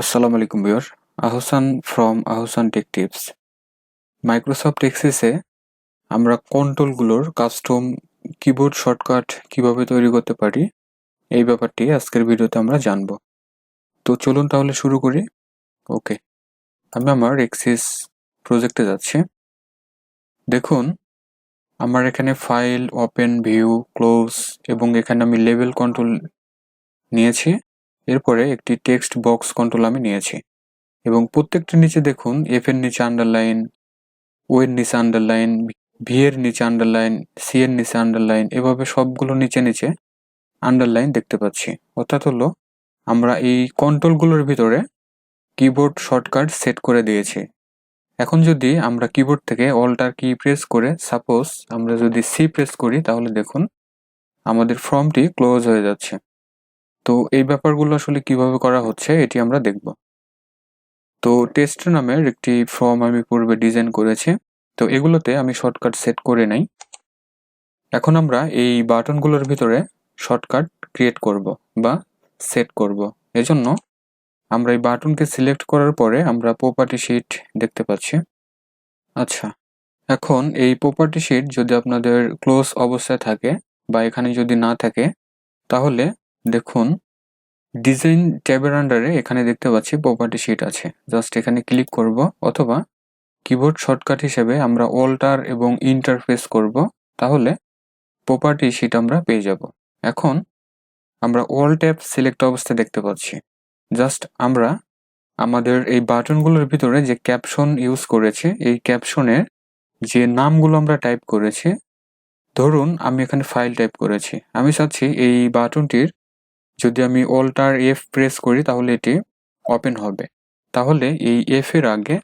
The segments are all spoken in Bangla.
আসসালামু আলাইকুম viewer. Ahsan from Ahsan tech tips. Microsoft এক্সেসে আমরা কন্ট্রোলগুলোর কাস্টম কিবোর্ড শর্টকাট কিভাবে তৈরি করতে পারি এই ব্যাপারটি আজকের ভিডিওতে আমরা জানব। তো চলুন তাহলে শুরু করি। ওকে, আমি আমার এক্সেস প্রজেক্টে যাচ্ছি। দেখুন আমার এখানে ফাইল, ওপেন, ভিউ, ক্লোজ এবং এখানে আমি লেবেল কন্ট্রোল নিয়েছি। এরপরে একটি টেক্সট বক্স কন্ট্রোল আমি নিয়েছি এবং প্রত্যেকটির নিচে দেখুন এফ এর নিচে আন্ডারলাইন, ও এর নিচে আন্ডারলাইন, ভি এর নিচে আন্ডারলাইন, সি এর নিচে আন্ডারলাইন, এভাবে সবগুলো নিচে নিচে আন্ডারলাইন দেখতে পাচ্ছি। অর্থাৎ হলো আমরা এই কন্ট্রোলগুলোর ভিতরে কিবোর্ড শর্টকাট সেট করে দিয়েছি। এখন যদি আমরা কিবোর্ড থেকে অল্টার কি প্রেস করে সাপোজ আমরা যদি সি প্রেস করি তাহলে দেখুন আমাদের ফর্মটি ক্লোজ হয়ে যাচ্ছে। তো এই ব্যাপারগুলো আসলে কিভাবে করা হচ্ছে এটি আমরা দেখব। তো টেস্ট নামের একটি ফর্ম আমি পূর্বে ডিজাইন করেছি, তো এগুলোতে আমি শর্টকাট সেট করে নাই। এখন আমরা এই বাটনগুলোর ভিতরে শর্টকাট ক্রিয়েট করব বা সেট করব। এজন্য আমরা এই বাটনকে সিলেক্ট করার পরে আমরা প্রপার্টি শিট দেখতে পাচ্ছি। আচ্ছা, এখন এই প্রপার্টি শিট যদি আপনাদের ক্লোজ অবস্থায় থাকে বা এখানে যদি না থাকে তাহলে দেখুন ডিজাইন ট্যাবের আন্ডারে এখানে দেখতে পাচ্ছি প্রপার্টি শিট আছে। জাস্ট এখানে ক্লিক করব অথবা কিবোর্ড শর্টকাট হিসেবে আমরা অল্টার এবং ইন্টারফেস করব, তাহলে প্রপার্টি শিট আমরা পেয়ে যাব। এখন আমরা অল ট্যাব সিলেক্ট অবস্থায় দেখতে পাচ্ছি। জাস্ট আমরা আমাদের এই বাটনগুলোর ভিতরে যে ক্যাপশন ইউজ করেছি এই ক্যাপশনের যে নামগুলো আমরা টাইপ করেছি, ধরুন আমি এখানে ফাইল টাইপ করেছি, আমি চাচ্ছি এই বাটনটির যদি আমি অল্টার এফ প্রেস করি তাহলে এটি ওপেন হবে। তাহলে এই এফ এর আগে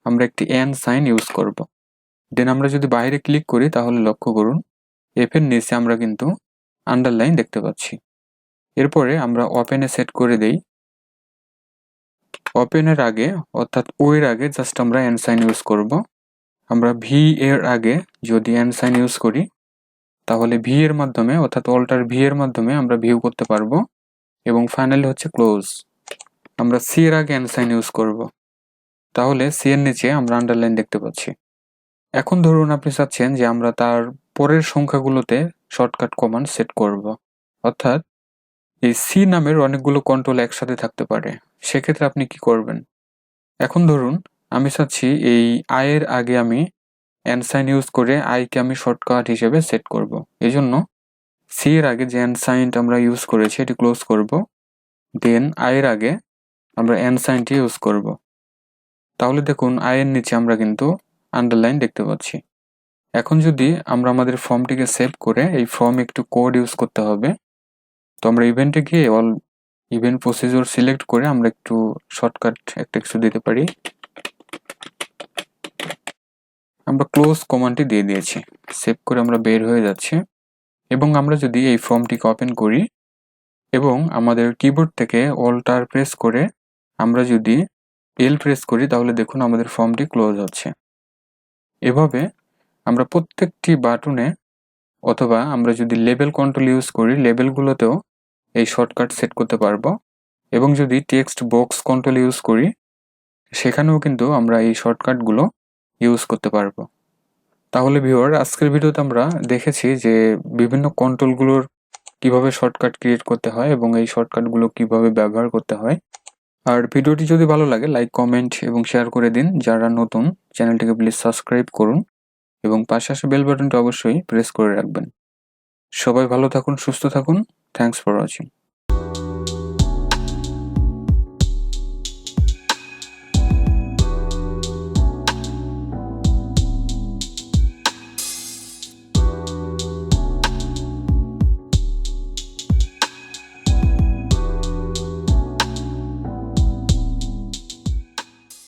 আমরা একটি এন সাইন ইউজ করব। দেন আমরা যদি বাইরে ক্লিক করি তাহলে লক্ষ্য করুন এফ এর নিচে আমরা কিন্তু আন্ডারলাইন দেখতে পাচ্ছি। এরপরে আমরা ওপেনে সেট করে দেই। ওপেনের আগে অর্থাৎ ও এর আগে জাস্ট আমরা এন সাইন ইউজ করব। আমরা ভি এর আগে যদি এন সাইন ইউজ করি তাহলে ভি এর মাধ্যমে অর্থাৎ অল্টার ভি এর মাধ্যমে আমরা ভিউ করতে পারবো। এবং ফাইনালি হচ্ছে ক্লোজ। আমরা সি এর আগে এন সাইন ইউজ করব, তাহলে সি এর নিচে আমরা আন্ডারলাইন দেখতে পাচ্ছি। এখন ধরুন আপনি চাচ্ছেন যে আমরা তার পরের সংখ্যাগুলোতে শর্টকাট কমান্ড সেট করব, অর্থাৎ এই সি নামের অনেকগুলো কন্ট্রোল একসাথে থাকতে পারে। সেক্ষেত্রে আপনি কি করবেন? এখন ধরুন আমি চাচ্ছি এই আই এর আগে আমি এন সাইন ইউজ করে আইকে আমি শর্টকাট হিসেবে সেট করব। এই জন্য সি এর আগে যে এন সাইনটা আমরা ইউজ করেছি এটি ক্লোজ করব, দেন আই এর আগে আমরা এন সাইনটি ইউজ করব। তাহলে দেখুন আই এর নিচে আমরা কিন্তু আন্ডারলাইন দেখতে পাচ্ছি। এখন যদি আমরা আমাদের ফর্মটিকে সেভ করে এই ফর্মে একটু কোড ইউজ করতে হবে, তো আমরা ইভেন্টে গিয়ে অল ইভেন্ট প্রসিডিউর সিলেক্ট করে আমরা একটু শর্টকাট একটা কিছু দিতে পারি। আমরা ক্লোজ কমান্ডটি দিয়ে দিয়েছি। সেভ করে আমরা বের হয়ে যাচ্ছি এবং আমরা যদি এই ফর্মটিকে ওপেন করি এবং আমাদের কিবোর্ড থেকে অল্টার প্রেস করে আমরা যদি এল প্রেস করি তাহলে দেখুন আমাদের ফর্মটি ক্লোজ হচ্ছে। এভাবে আমরা প্রত্যেকটি বাটনে অথবা আমরা যদি লেবেল কন্ট্রোল ইউজ করি লেবেলগুলোতেও এই শর্টকাট সেট করতে পারবো এবং যদি টেক্সট বক্স কন্ট্রোল ইউজ করি সেখানেও কিন্তু আমরা এই শর্টকাটগুলো ইউজ করতে পারবো। তাহলে ভিউয়ার আজকের ভিডিওতে আমরা দেখেছি যে বিভিন্ন কন্ট্রোলগুলোর কিভাবে শর্টকাট ক্রিয়েট করতে হয় এবং এই শর্টকাটগুলো কিভাবে ব্যবহার করতে হয়। আর ভিডিওটি যদি ভালো লাগে লাইক, কমেন্ট এবং শেয়ার করে দিন। যারা নতুন চ্যানেলটিকে প্লিজ সাবস্ক্রাইব করুন এবং পাশে আসা বেল বাটনটি অবশ্যই প্রেস করে রাখবেন। সবাই ভালো থাকুন, সুস্থ থাকুন। Thanks for watching.